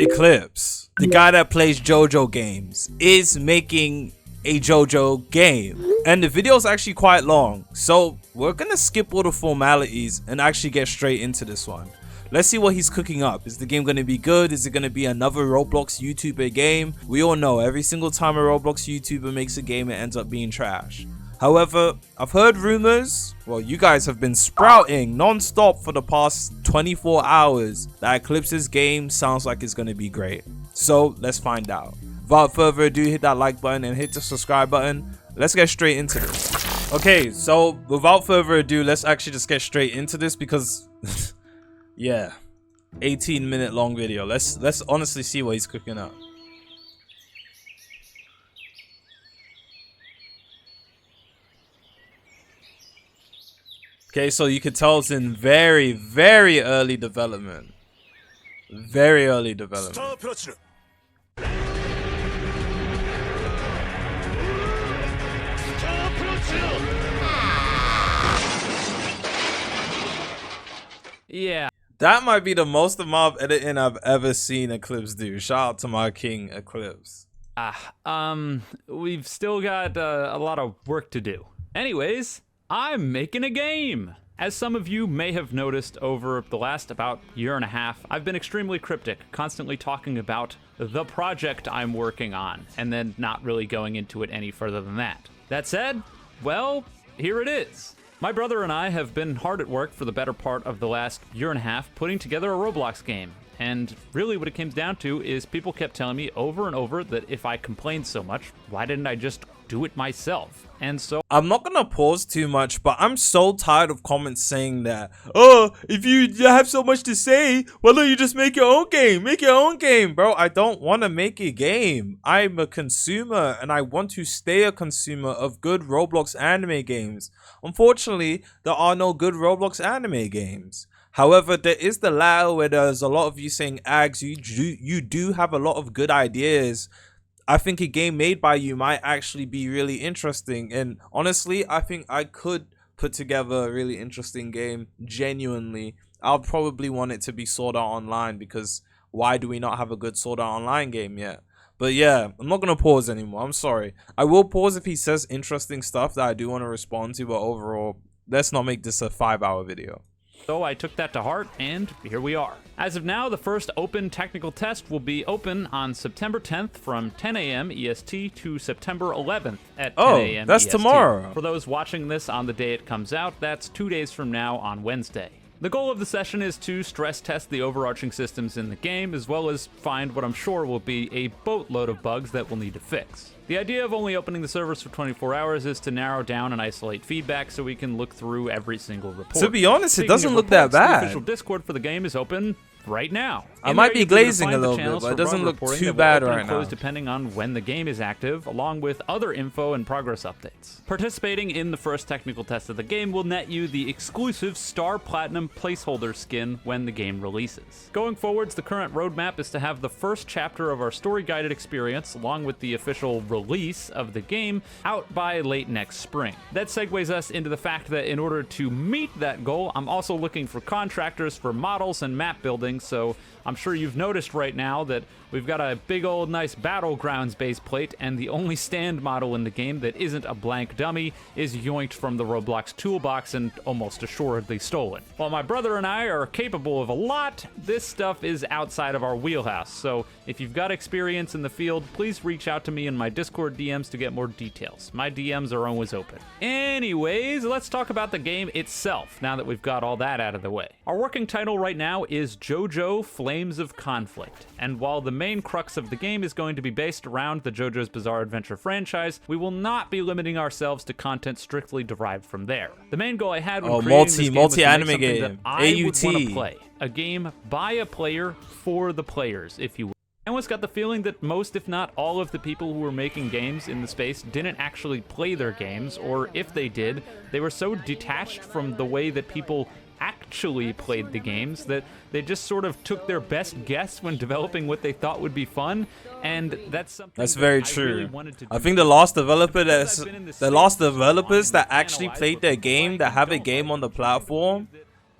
Eclipse, the guy that plays JOJO games, is making a JOJO game. And the video is actually quite long, so we're gonna skip all the formalities and actually get straight into this one. Let's see what he's cooking up. Is the game gonna be good? Is it gonna be another Roblox YouTuber game? We all know every single time a Roblox YouTuber makes a game, it ends up being trash. However, I've heard rumors, well, you guys have been sprouting non-stop for the past 24 hours that Eclipse's game sounds like it's gonna be great. So let's find out. Without further ado, hit that like button and hit the subscribe button. Let's get straight into this. Okay, so without further ado, let's actually just get straight into this because yeah, 18-minute long video. Let's honestly see what he's cooking up. Okay, so you can tell it's in very early development. Very early development. Yeah. That might be the most amount of editing I've ever seen Eclipse do. Shout out to my king, Eclipse. We've still got a lot of work to do. Anyways, I'm making a game. As some of you may have noticed over the last about year and a half, I've been extremely cryptic, constantly talking about the project I'm working on, and then not really going into it any further than that. That said, well, here it is. My brother and I have been hard at work for the better part of the last year and a half putting together a Roblox game. And really what it comes down to is people kept telling me over and over that if I complained so much, why didn't I just do it myself? And so I'm not gonna pause too much, but I'm so tired of comments saying that, oh, if you have so much to say, why don't you just make your own game? Make your own game, bro. I don't want to make a game. I'm a consumer and I want to stay a consumer of good Roblox anime games. Unfortunately, there are no good Roblox anime games. However, there is the latter where there's a lot of you saying, Ags, you do have a lot of good ideas. I think a game made by you might actually be really interesting. And honestly, I think I could put together a really interesting game. Genuinely, I'll probably want it to be Sword Art Online because why do we not have a good Sword Art Online game yet? But yeah, I'm not going to pause anymore. I'm sorry. I will pause if he says interesting stuff that I do want to respond to. But overall, let's not make this a 5-hour video. So I took that to heart, and here we are. As of now, the first open technical test will be open on September 10th from 10 a.m. EST to September 11th at 10 a.m. that's EST. tomorrow. For those watching this on the day it comes out, that's 2 days from now on Wednesday. The goal of the session is to stress test the overarching systems in the game, as well as find what I'm sure will be a boatload of bugs that we'll need to fix. The idea of only opening the servers for 24 hours is to narrow down and isolate feedback so we can look through every single report. To be honest, it doesn't look that bad. The official Discord for the game is open right now. I might be glazing a little bit, but it doesn't look too bad right now. Depending on when the game is active, along with other info and progress updates. Participating in the first technical test of the game will net you the exclusive Star Platinum placeholder skin when the game releases. Going forwards, the current roadmap is to have the first chapter of our story-guided experience, along with the official release of the game, out by late next spring. That segues us into the fact that in order to meet that goal, I'm also looking for contractors for models and map building, so I'm sure you've noticed right now that we've got a big old nice Battlegrounds base plate, and the only stand model in the game that isn't a blank dummy is yoinked from the Roblox toolbox and almost assuredly stolen. While my brother and I are capable of a lot, this stuff is outside of our wheelhouse, so if you've got experience in the field, please reach out to me in my Discord DMs to get more details. My DMs are always open. Anyways, let's talk about the game itself, now that we've got all that out of the way. Our working title right now is JOJO Flames of Conflict, and while the main crux of the game is going to be based around the JoJo's Bizarre Adventure franchise, we will not be limiting ourselves to content strictly derived from there. The main goal I had when creating this game was to make something that I would want to play. A game by a player for the players, if you will. I almost got the feeling that most, if not all, of the people who were making games in the space didn't actually play their games, or if they did, they were so detached from the way that people actually played the games that they just sort of took their best guess when developing what they thought would be fun, and that's something that's very that true. I really wanted to do. I think the last developers that actually played their game, that have a game on the platform,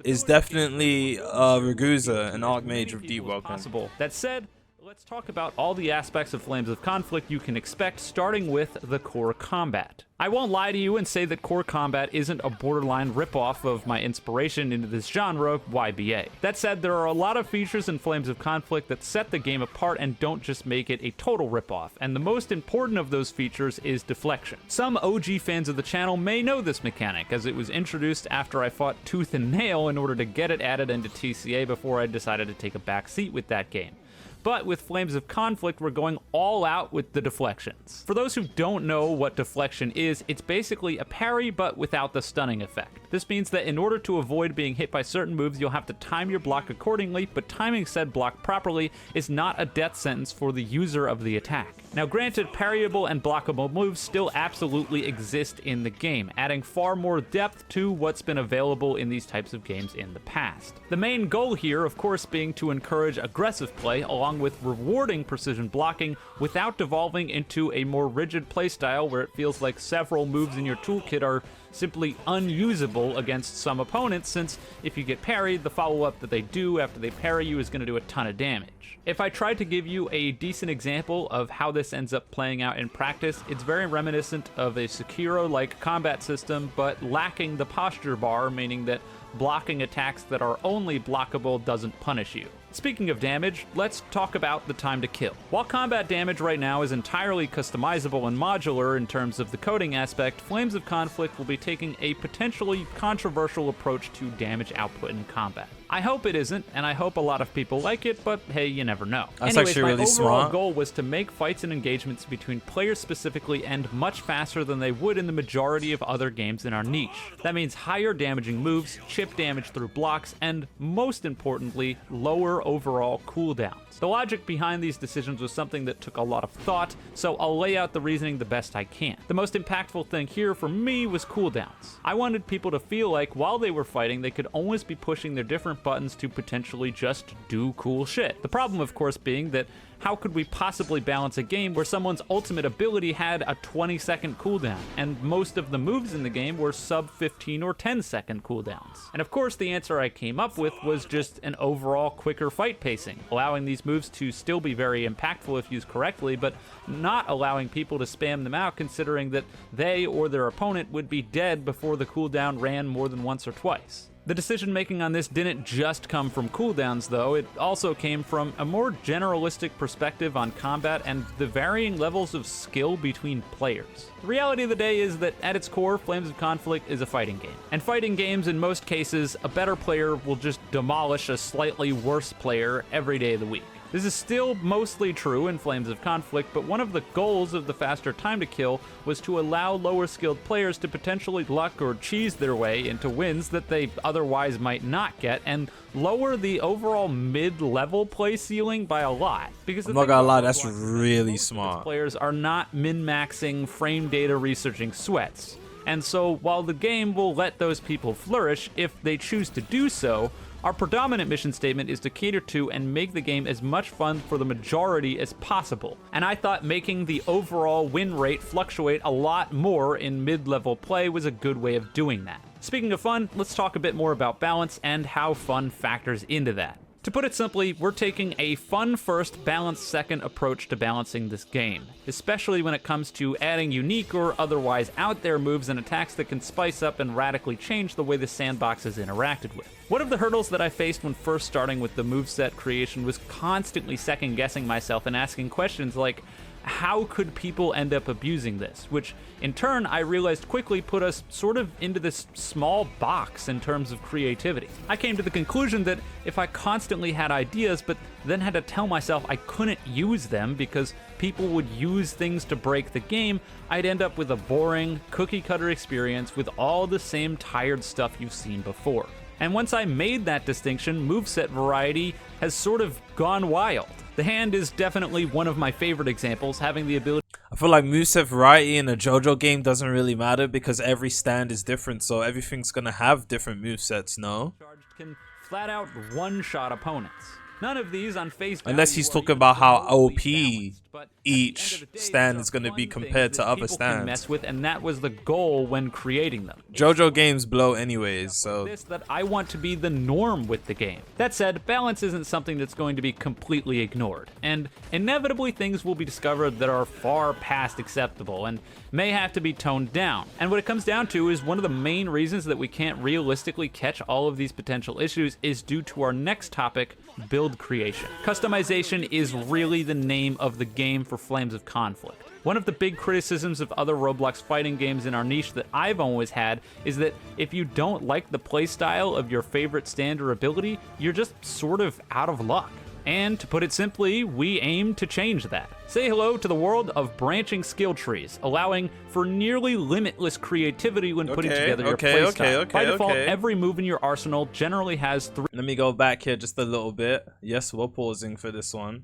is definitely Ragusa, an Archmage of Deep Welcome. That said, Let's talk about all the aspects of Flames of Conflict you can expect, starting with the core combat. I won't lie to you and say that core combat isn't a borderline ripoff of my inspiration into this genre, YBA. That said, there are a lot of features in Flames of Conflict that set the game apart and don't just make it a total ripoff, and the most important of those features is deflection. Some OG fans of the channel may know this mechanic, as it was introduced after I fought tooth and nail in order to get it added into TCA before I decided to take a back seat with that game. But with Flames of Conflict, we're going all out with the deflections. For those who don't know what deflection is, it's basically a parry but without the stunning effect. This means that in order to avoid being hit by certain moves, you'll have to time your block accordingly, but timing said block properly is not a death sentence for the user of the attack. Now granted, parryable and blockable moves still absolutely exist in the game, adding far more depth to what's been available in these types of games in the past. The main goal here, of course, being to encourage aggressive play along with rewarding precision blocking without devolving into a more rigid playstyle where it feels like several moves in your toolkit are simply unusable against some opponents, since if you get parried, the follow-up that they do after they parry you is going to do a ton of damage. If I tried to give you a decent example of how this ends up playing out in practice, it's very reminiscent of a Sekiro-like combat system, but lacking the posture bar, meaning that blocking attacks that are only blockable doesn't punish you. Speaking of damage, let's talk about the time to kill. While combat damage right now is entirely customizable and modular in terms of the coding aspect, Flames of Conflict will be taking a potentially controversial approach to damage output in combat. I hope it isn't, and I hope a lot of people like it, but hey, you never know. That's Anyways, actually really my overall smart. goal was to make fights and engagements between players specifically end much faster than they would in the majority of other games in our niche. That means higher damaging moves, chip damage through blocks, and most importantly, lower overall cooldowns. The logic behind these decisions was something that took a lot of thought, so I'll lay out the reasoning the best I can. The most impactful thing here for me was cooldowns. I wanted people to feel like while they were fighting, they could always be pushing their different buttons to potentially just do cool shit. The problem, of course, being that how could we possibly balance a game where someone's ultimate ability had a 20-second cooldown, and most of the moves in the game were sub 15 or 10-second cooldowns? And of course, the answer I came up with was just an overall quicker fight pacing, allowing these moves to still be very impactful if used correctly, but not allowing people to spam them out, considering that they or their opponent would be dead before the cooldown ran more than once or twice. The decision-making on this didn't just come from cooldowns, though. It also came from a more generalistic perspective on combat and the varying levels of skill between players. The reality of the day is that at its core, Flames of Conflict is a fighting game. And fighting games, in most cases, a better player will just demolish a slightly worse player every day of the week. This is still mostly true in Flames of Conflict, but one of the goals of the faster time to kill was to allow lower skilled players to potentially luck or cheese their way into wins that they otherwise might not get, and lower the overall mid-level play ceiling by a lot. Because I'm not gonna lie, that's really smart. Players are not min-maxing frame data researching sweats. And so while the game will let those people flourish if they choose to do so, our predominant mission statement is to cater to and make the game as much fun for the majority as possible. And I thought making the overall win rate fluctuate a lot more in mid-level play was a good way of doing that. Speaking of fun, let's talk a bit more about balance and how fun factors into that. To put it simply, we're taking a fun first, balance second approach to balancing this game, especially when it comes to adding unique or otherwise out there moves and attacks that can spice up and radically change the way the sandbox is interacted with. One of the hurdles that I faced when first starting with the moveset creation was constantly second guessing myself and asking questions like, how could people end up abusing this? Which, in turn, I realized quickly put us sort of into this small box in terms of creativity. I came to the conclusion that if I constantly had ideas, but then had to tell myself I couldn't use them because people would use things to break the game, I'd end up with a boring, cookie-cutter experience with all the same tired stuff you've seen before. And once I made that distinction, moveset variety has sort of gone wild. The hand is definitely one of my favorite examples, having the ability. I feel like moveset variety in a JOJO game doesn't really matter because every stand is different, so everything's gonna have different movesets, no? Can flat out one-shot opponents. None of these on face value Unless he's are talking even about how remotely OP balanced, but at the end each of the day, stand these is are going to be fun compared things to that other people can mess stands. with, and that was the goal when creating them. JOJO games blow anyways, so This that I want to be the norm with the game. That said, balance isn't something that's going to be completely ignored, and inevitably things will be discovered that are far past acceptable and may have to be toned down. And what it comes down to is one of the main reasons that we can't realistically catch all of these potential issues is due to our next topic, build creation. Customization is really the name of the game for Flames of Conflict. One of the big criticisms of other Roblox fighting games in our niche that I've always had is that if you don't like the playstyle of your favorite stand or ability, you're just sort of out of luck. And to put it simply, we aim to change that. Say hello to the world of branching skill trees, allowing for nearly limitless creativity when putting together your playstyle. By default, every move in your arsenal generally has 3. Let me go back here just a little bit. Yes, we're pausing for this one.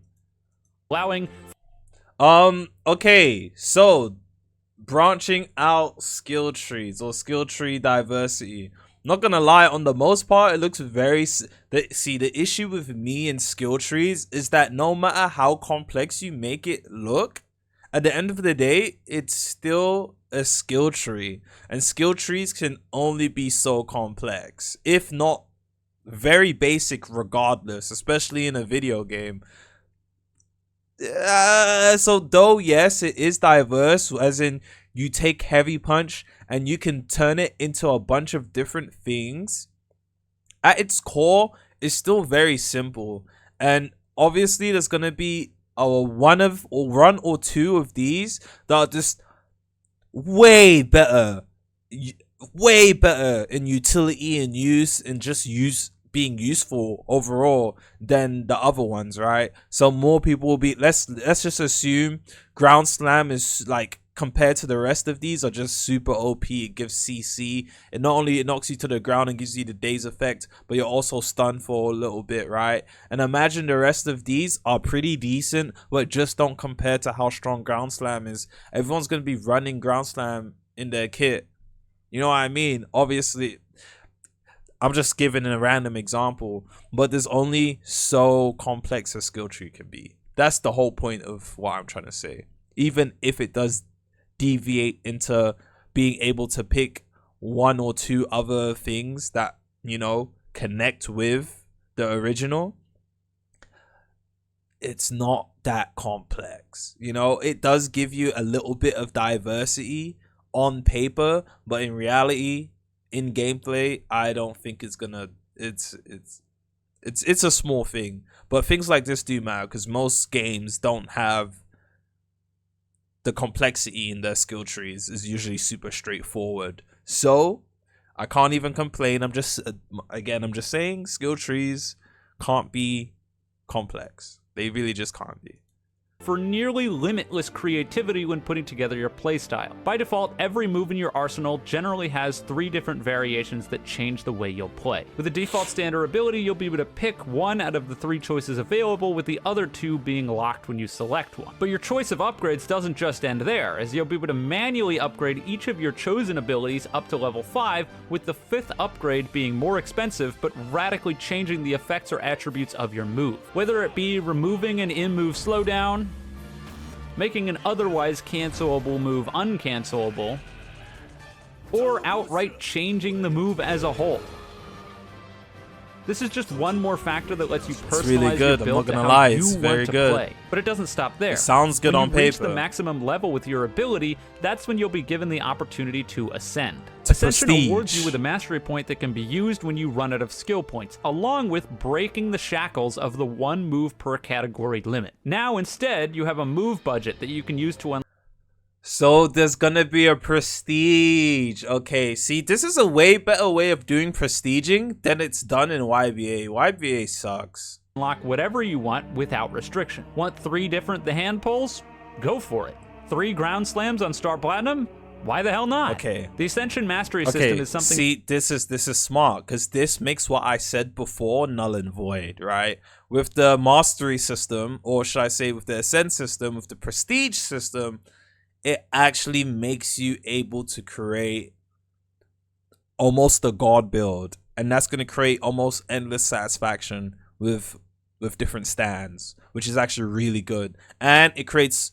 Allowing. Okay, so branching out skill trees or skill tree diversity. Not gonna lie, on the most part, it looks very... See, the issue with me and skill trees is that no matter how complex you make it look, at the end of the day, it's still a skill tree. And skill trees can only be so complex, if not very basic regardless, especially in a video game. So though, yes, it is diverse, as in you take heavy punch and you can turn it into a bunch of different things. At its core, it's still very simple. And obviously there's going to be one or two of these that are just way better in utility and use and just being useful overall than the other ones, right? So more people will be... Let's just assume ground slam is like, compared to the rest of these, are just super OP. It gives CC. It not only knocks you to the ground and gives you the daze effect, but you're also stunned for a little bit, right? And imagine the rest of these are pretty decent, but just don't compare to how strong ground slam is. Everyone's going to be running ground slam in their kit. You know what I mean? Obviously, I'm just giving a random example, but there's only so complex a skill tree can be. That's the whole point of what I'm trying to say. Even if it does deviate into being able to pick one or two other things that, you know, connect with the original, it's not that complex. You know, it does give you a little bit of diversity on paper, but in reality, in gameplay, I don't think it's gonna... It's a small thing, but things like this do matter because most games don't have the complexity in their skill trees. Is usually super straightforward, so I can't even complain. I'm just saying skill trees can't be complex. They really just can't be. For nearly limitless creativity when putting together your playstyle. By default, every move in your arsenal generally has 3 different variations that change the way you'll play. With a default standard ability, you'll be able to pick one out of the 3 choices available, with the other 2 being locked when you select one. But your choice of upgrades doesn't just end there, as you'll be able to manually upgrade each of your chosen abilities up to level 5, with the 5th upgrade being more expensive but radically changing the effects or attributes of your move. Whether it be removing an in-move slowdown, making an otherwise cancelable move uncancelable, or outright changing the move as a whole. This is just one more factor that lets you personalize your build to how you want to play. But it doesn't stop there. It sounds good on paper. When you reach the maximum level with your ability, that's when you'll be given the opportunity to ascend. Ascension awards you with a mastery point that can be used when you run out of skill points, along with breaking the shackles of the 1 move per category limit. Now instead, you have a move budget that you can use to unlock. So there's gonna be a prestige. Okay, see, this is a way better way of doing prestiging than it's done in YBA. YBA sucks. Unlock whatever you want without restriction. Want 3 different the hand pulls? Go for it. 3 ground slams on Star Platinum? Why the hell not? Okay. The Ascension Mastery system is something... See, this is smart, because this makes what I said before null and void, right? With the Mastery system, or should I say with the Ascend system, with the Prestige system, it actually makes you able to create almost a god build, and that's going to create almost endless satisfaction with with different stands, which is actually really good. And it creates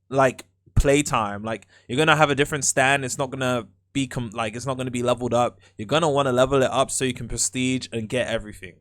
like playtime. Like you're gonna have a different stand. It's not gonna be it's not gonna be leveled up. You're gonna want to level it up so you can prestige and get everything.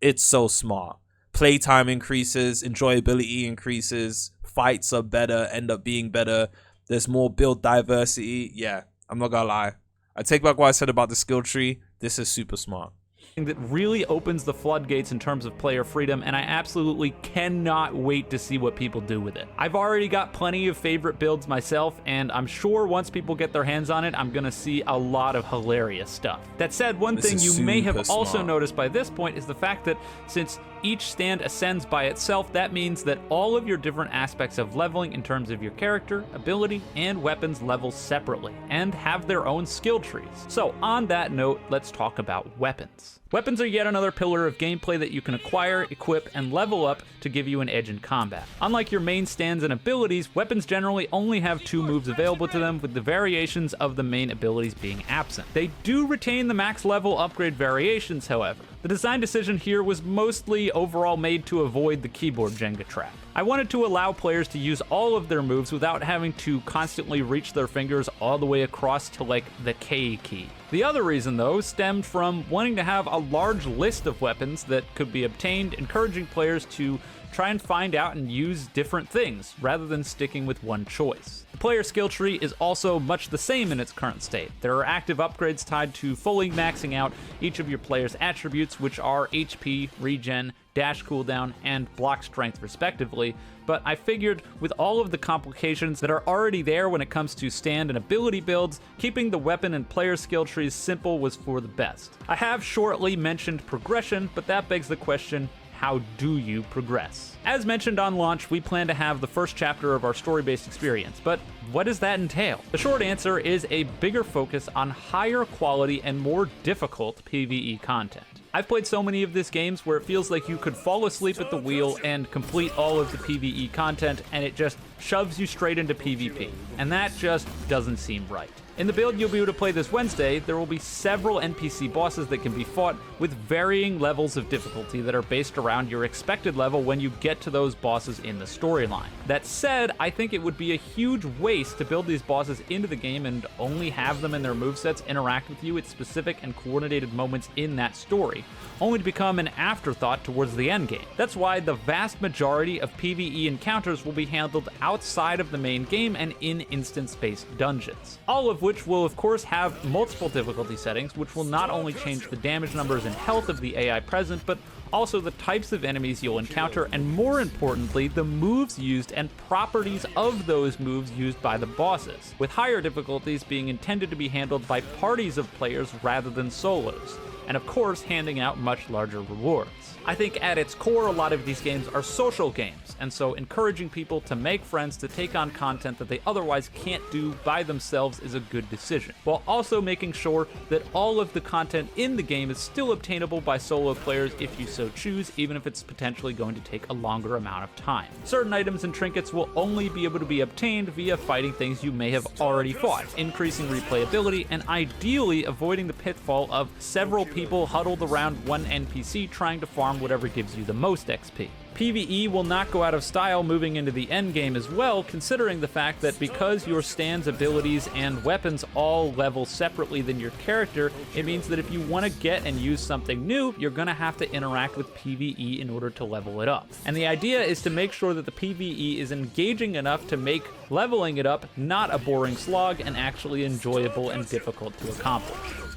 It's so smart. Playtime increases, enjoyability increases, fights are better, end up being better. There's more build diversity. Yeah, I'm not gonna lie. I take back what I said about the skill tree. This is super smart. That really opens the floodgates in terms of player freedom, and I absolutely cannot wait to see what people do with it. I've already got plenty of favorite builds myself, and I'm sure once people get their hands on it, I'm gonna see a lot of hilarious stuff. That said, one thing you may have also noticed by this point is the fact that since each stand ascends by itself, that means that all of your different aspects of leveling in terms of your character, ability, and weapons level separately, and have their own skill trees. So on that note, let's talk about weapons. Weapons are yet another pillar of gameplay that you can acquire, equip, and level up to give you an edge in combat. Unlike your main stands and abilities, weapons generally only have 2 moves available to them, with the variations of the main abilities being absent. They do retain the max level upgrade variations, however. The design decision here was mostly overall made to avoid the keyboard Jenga trap. I wanted to allow players to use all of their moves without having to constantly reach their fingers all the way across to like the K key. The other reason though stemmed from wanting to have a large list of weapons that could be obtained, encouraging players to try and find out and use different things rather than sticking with one choice. The player skill tree is also much the same in its current state. There are active upgrades tied to fully maxing out each of your player's attributes, which are HP, regen, dash cooldown, and block strength respectively, but I figured with all of the complications that are already there when it comes to stand and ability builds, keeping the weapon and player skill trees simple was for the best. I have shortly mentioned progression, but that begs the question, how do you progress? As mentioned on launch, we plan to have the first chapter of our story-based experience, but what does that entail? The short answer is a bigger focus on higher quality and more difficult PvE content. I've played so many of these games where it feels like you could fall asleep at the wheel and complete all of the PvE content, and it just shoves you straight into PvP, and that just doesn't seem right. In the build you'll be able to play this Wednesday, there will be several NPC bosses that can be fought with varying levels of difficulty that are based around your expected level when you get to those bosses in the storyline. That said, I think it would be a huge waste to build these bosses into the game and only have them and their movesets interact with you at specific and coordinated moments in that story, only to become an afterthought towards the endgame. That's why the vast majority of PvE encounters will be handled outside of the main game and in instance-based dungeons. All of which will of course have multiple difficulty settings, which will not only change the damage numbers and health of the AI present, but also the types of enemies you'll encounter, and more importantly, the moves used and properties of those moves used by the bosses, with higher difficulties being intended to be handled by parties of players rather than solos, and of course handing out much larger rewards. I think at its core, a lot of these games are social games, and so encouraging people to make friends to take on content that they otherwise can't do by themselves is a good decision, while also making sure that all of the content in the game is still obtainable by solo players if you so choose, even if it's potentially going to take a longer amount of time. Certain items and trinkets will only be able to be obtained via fighting things you may have already fought, increasing replayability and ideally avoiding the pitfall of several people huddled around one NPC trying to farm whatever gives you the most XP. PvE will not go out of style moving into the endgame as well, considering the fact that because your stands, abilities, and weapons all level separately than your character, it means that if you want to get and use something new, you're going to have to interact with PvE in order to level it up. And the idea is to make sure that the PvE is engaging enough to make leveling it up not a boring slog and actually enjoyable and difficult to accomplish.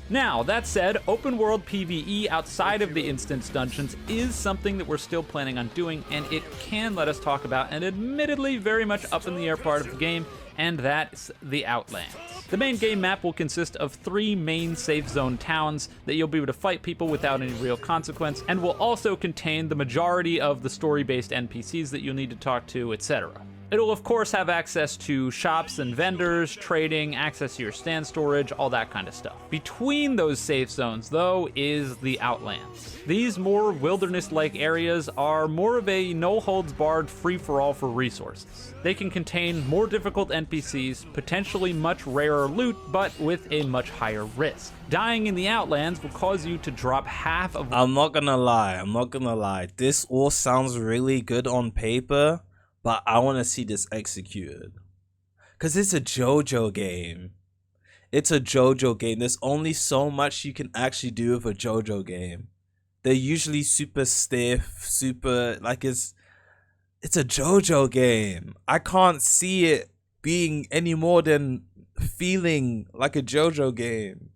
Now, that said, open world PvE outside of the instance dungeons is something that we're still planning on doing, and it can let us talk about an admittedly very much up in the air part of the game, and that's the Outlands. The main game map will consist of 3 main safe zone towns that you'll be able to fight people without any real consequence, and will also contain the majority of the story-based NPCs that you'll need to talk to, etc. It'll of course have access to shops and vendors, trading, access to your stand storage, all that kind of stuff. Between those safe zones, though, is the outlands. These more wilderness-like areas are more of a no-holds-barred free-for-all for resources. They can contain more difficult NPCs, potentially much rarer loot, but with a much higher risk. Dying in the outlands will cause you to drop half of— I'm not gonna lie. This all sounds really good on paper, but I want to see this executed. Because it's a JOJO game. There's only so much you can actually do with a JOJO game. They're usually super stiff, super, like it's a JOJO game. I can't see it being any more than feeling like a JOJO game.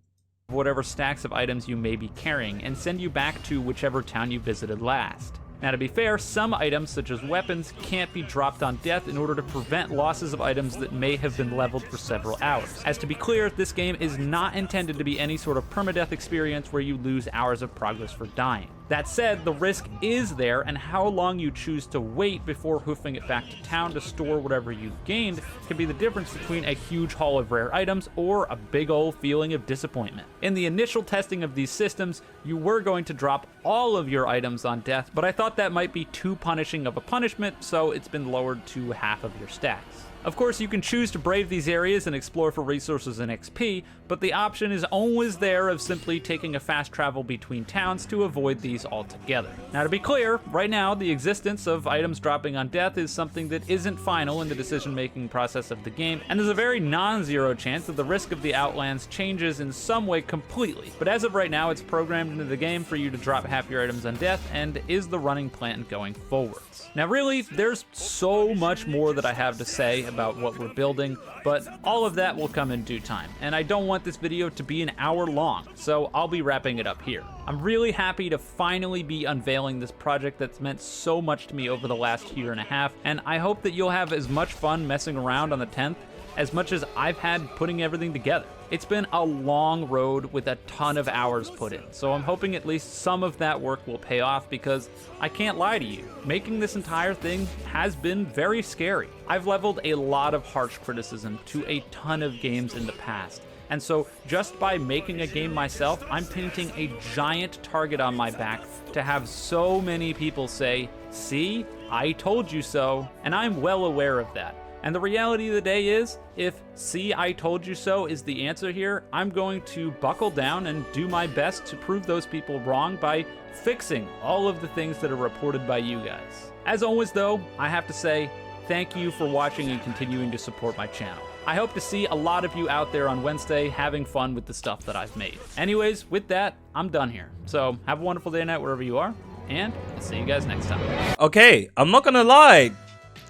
Whatever stacks of items you may be carrying and send you back to whichever town you visited last. Now, to be fair, some items, such as weapons, can't be dropped on death in order to prevent losses of items that may have been leveled for several hours. As to be clear, this game is not intended to be any sort of permadeath experience where you lose hours of progress for dying. That said, the risk is there, and how long you choose to wait before hoofing it back to town to store whatever you've gained can be the difference between a huge haul of rare items or a big ol' feeling of disappointment. In the initial testing of these systems, you were going to drop all of your items on death, but I thought that might be too punishing of a punishment, so it's been lowered to half of your stacks. Of course, you can choose to brave these areas and explore for resources and XP, but the option is always there of simply taking a fast travel between towns to avoid these altogether. Now, to be clear, right now, the existence of items dropping on death is something that isn't final in the decision-making process of the game, and there's a very non-zero chance that the risk of the outlands changes in some way completely. But as of right now, it's programmed into the game for you to drop half your items on death, and is the running plan going forwards. Now, really, there's so much more that I have to say about what we're building, but all of that will come in due time, and I don't want this video to be an hour long, so I'll be wrapping it up here. I'm really happy to finally be unveiling this project that's meant so much to me over the last year and a half, and I hope that you'll have as much fun messing around on the 10th as much as I've had putting everything together. It's been a long road with a ton of hours put in, so I'm hoping at least some of that work will pay off, because I can't lie to you, making this entire thing has been very scary. I've leveled a lot of harsh criticism to a ton of games in the past, and so just by making a game myself, I'm painting a giant target on my back to have so many people say, "See, I told you so," and I'm well aware of that. And the reality of the day is, if "see, I told you so" is the answer here, I'm going to buckle down and do my best to prove those people wrong by fixing all of the things that are reported by you guys. As always though, I have to say, thank you for watching and continuing to support my channel. I hope to see a lot of you out there on Wednesday having fun with the stuff that I've made. Anyways, with that, I'm done here. So have a wonderful day or night wherever you are, and I'll see you guys next time. Okay, I'm not gonna lie.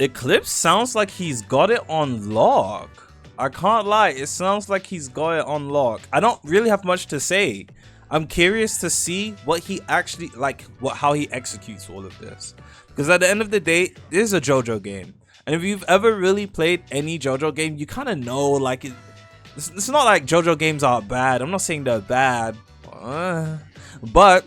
Eclipse sounds like he's got it on lock. I can't lie, it sounds like he's got it on lock. I don't really have much to say. I'm curious to see what he actually, how he executes all of this. Because at the end of the day, this is a JOJO game. And if you've ever really played any JOJO game, you kind of know, like, it's not like JOJO games are bad. I'm not saying they're bad. But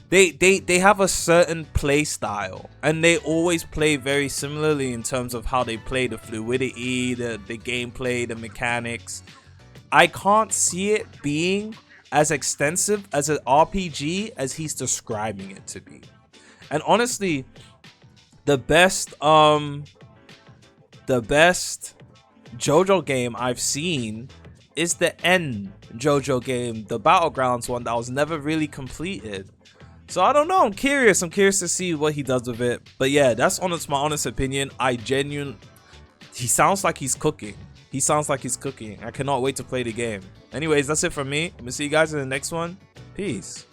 they have a certain play style, and they always play very similarly in terms of how they play, the fluidity, the gameplay, the mechanics. I can't see it being as extensive as an RPG as he's describing it to be. And honestly, the best JOJO game I've seen is the N JOJO game, the Battlegrounds one that was never really completed. So I don't know, I'm curious to see what he does with it. But yeah, that's my honest opinion. He sounds like he's cooking. I cannot wait to play the game. Anyways, that's it from me. I'm gonna see you guys in the next one. Peace.